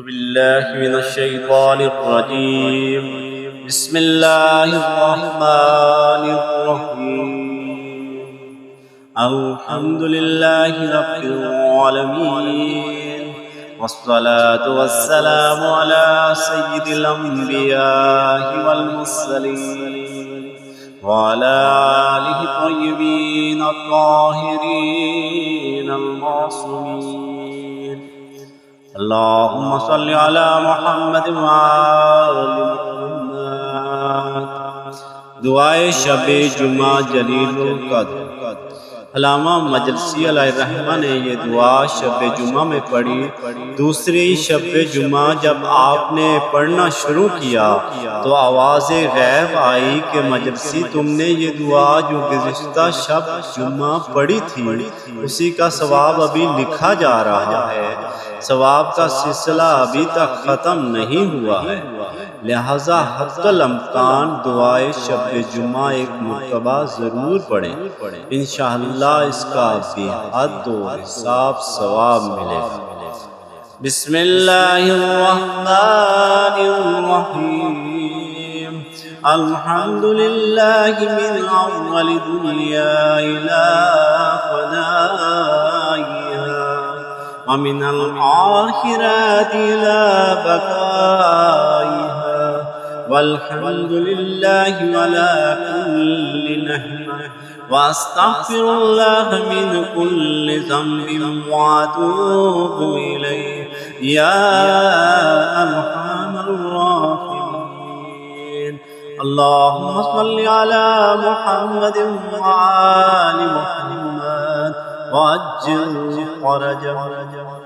बिल्लाहि मिनश्शैतानिर्रजीम। बिस्मिल्लाहिर्रहमानिर्रहीम। अल्हम्दुलिल्लाहि रब्बिल आलमीन वस्सलातु वस्सलामु अला सय्यिदिल अंबिया'i वल मुरसलीन व अला आलिहि तय्यिबीन अत्ताहिरीन अल-मासूमीन। अल्लाहुम्मा सल्लि अला मुहम्मद व आलि मुहम्मद। दुआए शब-ए जुमा जलीलुल क़द्र। अल्लामा मजलसी अलैहिर्रहमा ने ये दुआ शब-ए जुमा में पढ़ी। दूसरी शब-ए जुमा जब आपने पढ़ना शुरू किया तो आवाज़े गैब आई कि मजलसी तुमने ये दुआ जो गुज़िश्ता शब जुमा पढ़ी थी उसी का सवाब अभी लिखा जा रहा है। सवाब का सिलसिला अभी तक ख़त्म नहीं हुआ है, लिहाजा हत्तल अम्कान दुआए शब जुमा एक मरतबा ज़रूर पढ़ें। इंशाअल्लाह इसका बेहद हिसाब सवाब मिलेगा। बिस्मिल्लाहिर्रहमानिर्रहीम। अल्हम्दुलिल्लाहि मिन अव्वलि दुनिया इला फ़नाइहा व मिनल आखिरति इला बक़ाइहा वल्हम्दुलिल्लाहि अला कुल्लि निअमा व अस्तग़फिरुल्लाह मिन कुल्लि ज़ंबिन व अतूबु इलैहि या अरहमर राहिमीन। अल्लाहुम्मा सल्लि अला मुहम्मद व आलि मुहम्मद व अज्जिल फ़रजहum।